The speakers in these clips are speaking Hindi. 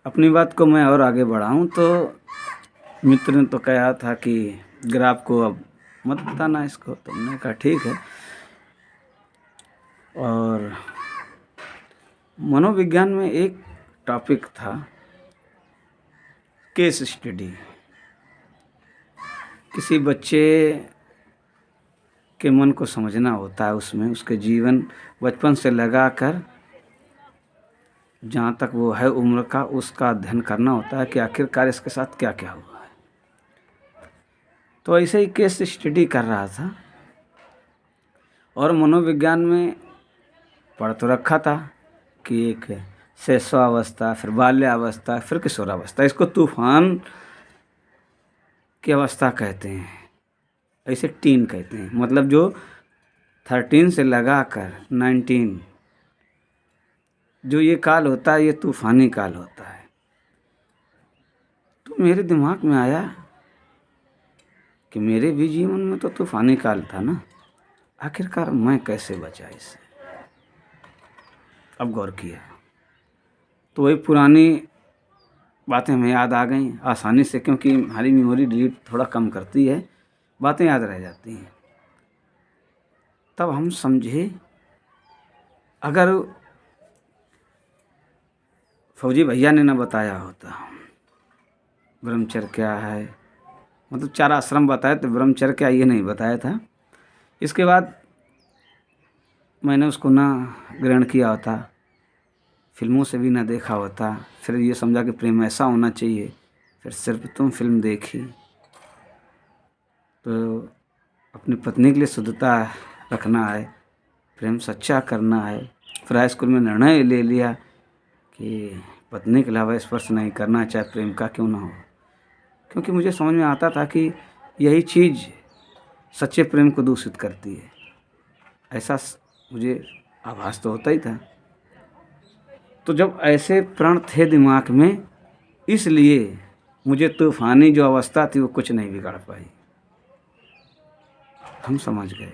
अपनी बात को मैं और आगे बढ़ाऊँ तो मित्र ने तो कहा था कि ग्राफ को अब मत बताना इसको, तो हमने कहा ठीक है। और मनोविज्ञान में एक टॉपिक था केस स्टडी। किसी बच्चे के मन को समझना होता है, उसमें उसके जीवन बचपन से लगा कर जहाँ तक वो है उम्र का, उसका अध्ययन करना होता है कि आखिरकार इसके साथ क्या क्या हुआ है। तो ऐसे ही केस स्टडी कर रहा था और मनोविज्ञान में पढ़ तो रखा था कि एक शैशवावस्था, फिर बाल्यावस्था, फिर किशोरावस्था, इसको तूफान की अवस्था कहते हैं, ऐसे टीन कहते हैं। मतलब जो 13 से लगा कर 19 जो ये काल होता है, ये तूफानी काल होता है। तो मेरे दिमाग में आया कि मेरे भी जीवन में तो तूफानी काल था ना, आखिरकार मैं कैसे बचा इससे। अब गौर किया तो वही पुरानी बातें हमें याद आ गई आसानी से, क्योंकि हमारी मेमोरी डिलीट थोड़ा कम करती है, बातें याद रह जाती हैं। तब हम समझे अगर फौजी भैया ने न बताया होता ब्रह्मचर्य क्या है, मतलब 4 आश्रम बताए तो ब्रह्मचर्य क्या ये नहीं बताया था। इसके बाद मैंने उसको ना ग्रहण किया होता, फिल्मों से भी ना देखा होता, फिर ये समझा कि प्रेम ऐसा होना चाहिए, फिर सिर्फ तुम फिल्म देखी तो अपनी पत्नी के लिए शुद्धता रखना है, प्रेम सच्चा करना है। फिर हाई स्कूल में निर्णय ले लिया कि पत्नी के अलावा स्पर्श नहीं करना, चाहे प्रेम का क्यों ना हो, क्योंकि मुझे समझ में आता था कि यही चीज़ सच्चे प्रेम को दूषित करती है। ऐसा मुझे आभास तो होता ही था। तो जब ऐसे प्रण थे दिमाग में, इसलिए मुझे तूफानी जो अवस्था थी वो कुछ नहीं बिगाड़ पाई। हम समझ गए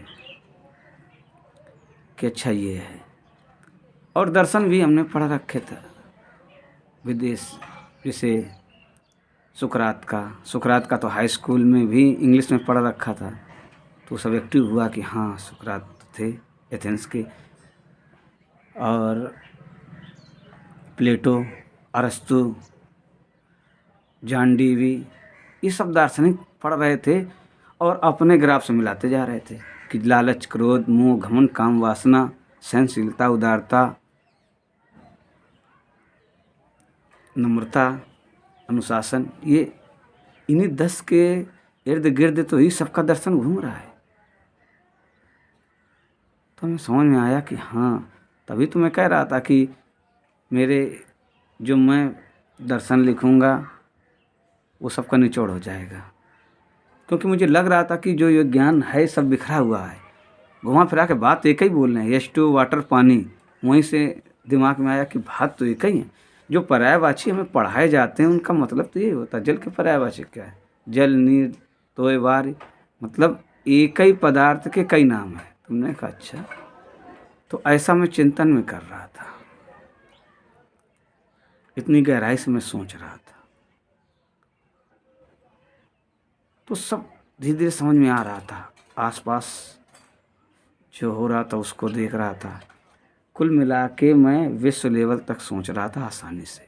कि अच्छा ये है। और दर्शन भी हमने पढ़ रखे थे विदेश, जैसे सुकरात का तो हाई स्कूल में भी इंग्लिश में पढ़ रखा था, तो सब एक्टिव हुआ कि हाँ सुकरात थे एथेंस के। और प्लेटो, अरस्तु, जॉन डीवी, ये सब दार्शनिक पढ़ रहे थे और अपने ग्राफ से मिलाते जा रहे थे कि लालच, क्रोध, मोह, घमंड, काम, वासना, सहनशीलता, उदारता, नम्रता, अनुशासन, ये इन्हीं 10 के इर्द गिर्द तो ही सबका दर्शन घूम रहा है। तो हमें समझ में आया कि हाँ, तभी तो मैं कह रहा था कि मेरे जो मैं दर्शन लिखूँगा वो सबका निचोड़ हो जाएगा, क्योंकि मुझे लग रहा था कि जो ये ज्ञान है सब बिखरा हुआ है, घुमा फिरा के बात एक ही बोल रहे हैं, H2O वाटर पानी। वहीं से दिमाग में आया कि बात तो एक ही है। जो पर्यायवाची हमें पढ़ाए जाते हैं उनका मतलब तो यही होता है। जल के पर्यायवाची क्या है? जल, नीर, तोय, वार, मतलब एक ही पदार्थ के कई नाम हैं। तुमने कहा अच्छा। तो ऐसा मैं चिंतन में कर रहा था, इतनी गहराई से मैं सोच रहा था, तो सब धीरे धीरे समझ में आ रहा था। आसपास जो हो रहा था उसको देख रहा था। कुल मिला के मैं विश्व लेवल तक सोच रहा था आसानी से,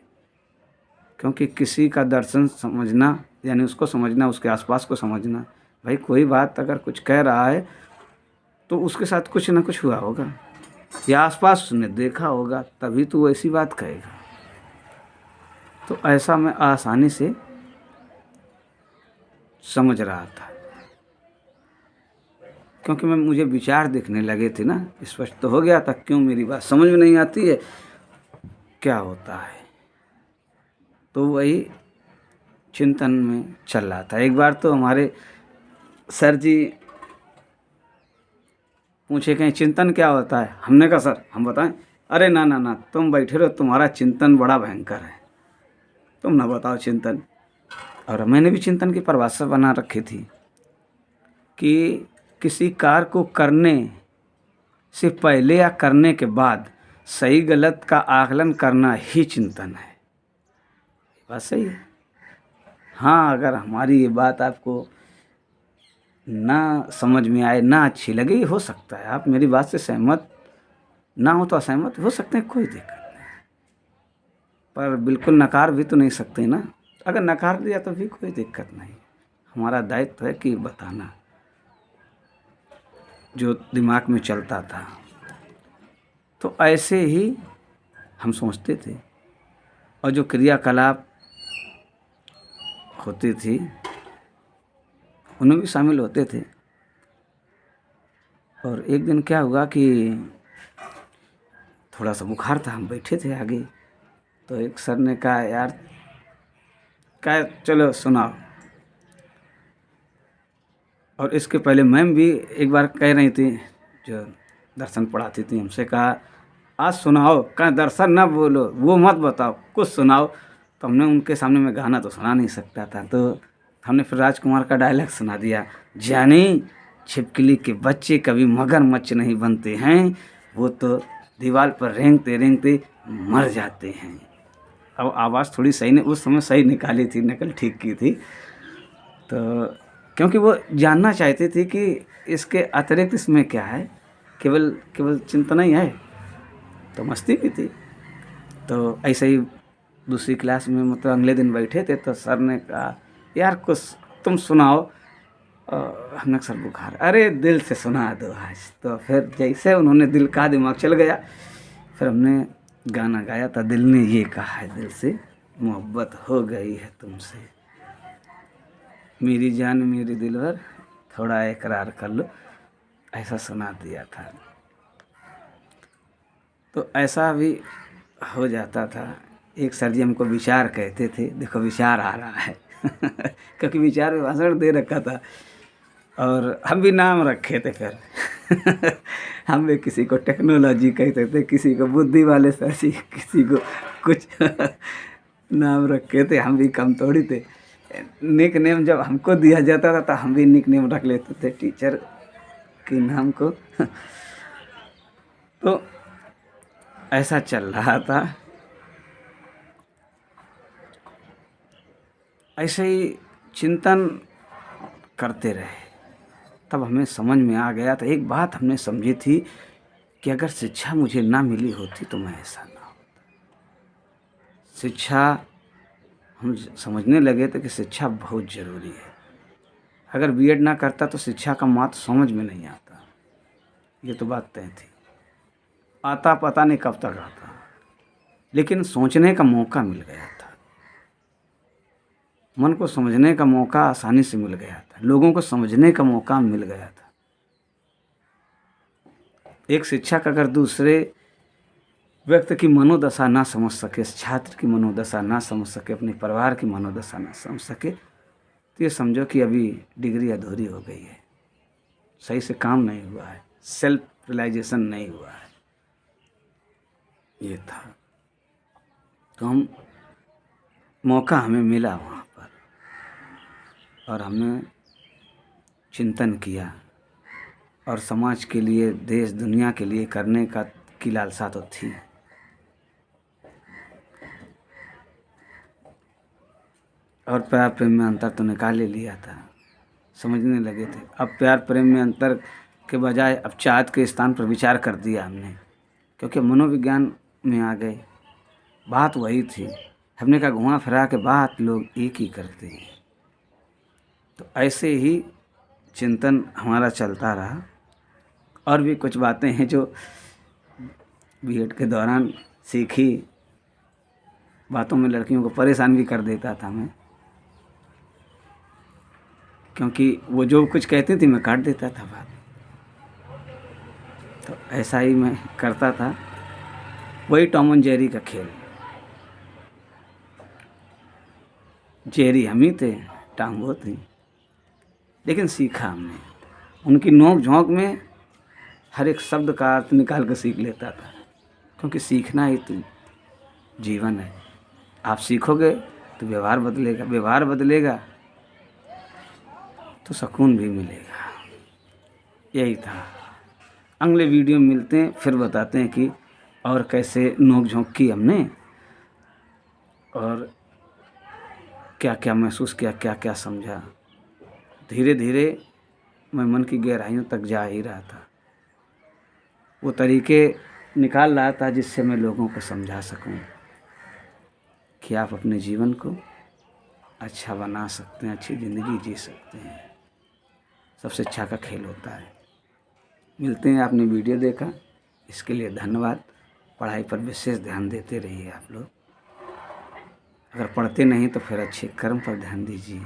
क्योंकि किसी का दर्शन समझना यानी उसको समझना, उसके आसपास को समझना। भाई कोई बात अगर कुछ कह रहा है तो उसके साथ कुछ ना कुछ हुआ होगा या आसपास उसने देखा होगा, तभी तो वो ऐसी बात कहेगा। तो ऐसा मैं आसानी से समझ रहा था, क्योंकि मुझे विचार दिखने लगे थे ना, स्पष्ट तो हो गया था क्यों मेरी बात समझ में नहीं आती है, क्या होता है। तो वही चिंतन में चल रहा था। एक बार तो हमारे सर जी पूछे कहीं चिंतन क्या होता है। हमने कहा सर हम बताएं। अरे ना ना ना, तुम बैठे रहो, तुम्हारा चिंतन बड़ा भयंकर है, तुम ना बताओ चिंतन। और मैंने भी चिंतन की परिभाषा बना रखी थी कि किसी कार्य को करने से पहले या करने के बाद सही गलत का आकलन करना ही चिंतन है। बात सही है। हाँ, अगर हमारी ये बात आपको ना समझ में आए, ना अच्छी लगे, हो सकता है आप मेरी बात से सहमत ना हो तो असहमत हो सकते हैं, कोई दिक्कत नहीं, पर बिल्कुल नकार भी तो नहीं सकते ना। अगर नकार दिया तो भी कोई दिक्कत नहीं, हमारा दायित्व है कि बताना जो दिमाग में चलता था। तो ऐसे ही हम सोचते थे और जो क्रियाकलाप होती थी उनमें भी शामिल होते थे। और एक दिन क्या हुआ कि थोड़ा सा बुखार था, हम बैठे थे आगे, तो एक सर ने कहा यार, कहा चलो सुनाओ। और इसके पहले मैम भी एक बार कह रही थी, जो दर्शन पढ़ाती थी, हमसे कहा आज सुनाओ, कहा दर्शन ना बोलो, वो मत बताओ, कुछ सुनाओ। तो हमने उनके सामने में गाना तो सुना नहीं सकता था, तो हमने फिर राजकुमार का डायलॉग सुना दिया, जानी छिपकली के बच्चे कभी मगरमच्छ नहीं बनते हैं, वो तो दीवार पर रेंगते रेंगते मर जाते हैं। अब आवाज़ थोड़ी सही नहीं, उस समय सही निकाली थी, नकल ठीक की थी। तो क्योंकि वो जानना चाहते थे कि इसके अतिरिक्त इसमें क्या है, केवल केवल चिंतन ही है। तो मस्ती भी थी। तो ऐसे ही दूसरी क्लास में मतलब अगले दिन बैठे थे, तो सर ने कहा यार कुछ तुम सुनाओ। हमने सर बुखार, अरे दिल से सुना दो आज। तो फिर जैसे उन्होंने दिल का, दिमाग चल गया, फिर हमने गाना गाया था, दिल ने ये कहा है, दिल से मोहब्बत हो गई है तुमसे, मेरी जान मेरी दिलवर, थोड़ा इकरार कर लो, ऐसा सुना दिया था। तो ऐसा भी हो जाता था। एक सर जी हमको विचार कहते थे, देखो विचार आ रहा है क्योंकि विचार में भाषण दे रखा था और हम भी नाम रखे थे फिर हम भी किसी को टेक्नोलॉजी कहते थे, किसी को बुद्धि वाले सर जी, किसी को कुछ नाम रखे थे। हम भी कम थोड़ी थे। निक नेम जब हमको दिया जाता था तो हम भी निक नेम रख लेते थे टीचर के नाम को तो ऐसा चल रहा था। ऐसे ही चिंतन करते रहे, तब हमें समझ में आ गया। तो एक बात हमने समझी थी कि अगर शिक्षा मुझे ना मिली होती तो मैं ऐसा ना होता। शिक्षा, हम समझने लगे थे कि शिक्षा बहुत ज़रूरी है। अगर बीएड ना करता तो शिक्षा का महत्व समझ में नहीं आता, ये तो बात तय थी। आता पता नहीं कब तक आता, लेकिन सोचने का मौका मिल गया था, मन को समझने का मौका आसानी से मिल गया था, लोगों को समझने का मौका मिल गया था। एक शिक्षक अगर दूसरे व्यक्ति की मनोदशा ना समझ सके, छात्र की मनोदशा ना समझ सके, अपने परिवार की मनोदशा ना समझ सके, तो ये समझो कि अभी डिग्री अधूरी हो गई है, सही से काम नहीं हुआ है, सेल्फ रियलाइजेशन नहीं हुआ है। ये था। तो हम मौका हमें मिला वहाँ पर और हमने चिंतन किया और समाज के लिए, देश दुनिया के लिए करने की लालसा तो थी। और प्यार प्रेम में अंतर तो निकाल ही लिया था, समझने लगे थे। अब प्यार प्रेम में अंतर के बजाय अब चाहत के स्थान पर विचार कर दिया हमने, क्योंकि मनोविज्ञान में आ गए। बात वही थी, हमने कहा घुमा फिरा के बात लोग एक ही करते हैं। तो ऐसे ही चिंतन हमारा चलता रहा। और भी कुछ बातें हैं जो बीएड के दौरान सीखी, बातों में लड़कियों को परेशान भी कर देता था मैं, क्योंकि वो जो कुछ कहती थी मैं काट देता था बात। तो ऐसा ही मैं करता था, वही टॉम एंड जेरी का खेल। जेरी हम ही थे, टॉम वो थी, लेकिन सीखा हमने। उनकी नोक झोंक में हर एक शब्द का अर्थ निकाल कर सीख लेता था, क्योंकि सीखना ही तो जीवन है। आप सीखोगे तो व्यवहार बदलेगा, व्यवहार बदलेगा तो सुकून भी मिलेगा। यही था। अगले वीडियो में मिलते हैं, फिर बताते हैं कि और कैसे नोक झोंक की हमने और क्या क्या महसूस किया, क्या क्या समझा। धीरे धीरे मैं मन की गहराइयों तक जा ही रहा था, वो तरीके निकाल रहा था जिससे मैं लोगों को समझा सकूं कि आप अपने जीवन को अच्छा बना सकते हैं, अच्छी ज़िंदगी जी सकते हैं। सबसे अच्छा का खेल होता है। मिलते हैं। आपने वीडियो देखा, इसके लिए धन्यवाद। पढ़ाई पर विशेष ध्यान देते रहिए आप लोग। अगर पढ़ते नहीं तो फिर अच्छे कर्म पर ध्यान दीजिए,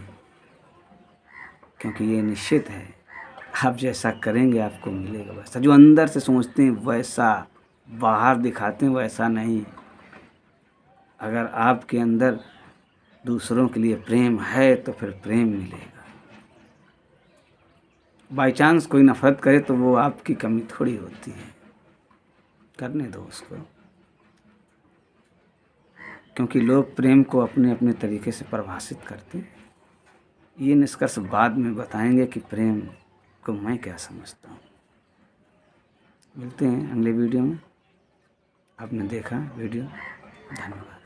क्योंकि ये निश्चित है आप जैसा करेंगे आपको मिलेगा वैसा। जो अंदर से सोचते हैं वैसा बाहर दिखाते हैं वैसा नहीं। अगर आपके अंदर दूसरों के लिए प्रेम है तो फिर प्रेम मिलेगा। बाई चांस कोई नफ़रत करे तो वो आपकी कमी थोड़ी होती है, करने दो उसको, क्योंकि लोग प्रेम को अपने अपने तरीके से परिभाषित करते हैं। ये निष्कर्ष बाद में बताएंगे कि प्रेम को मैं क्या समझता हूँ। मिलते हैं अगले वीडियो में। आपने देखा वीडियो, धन्यवाद।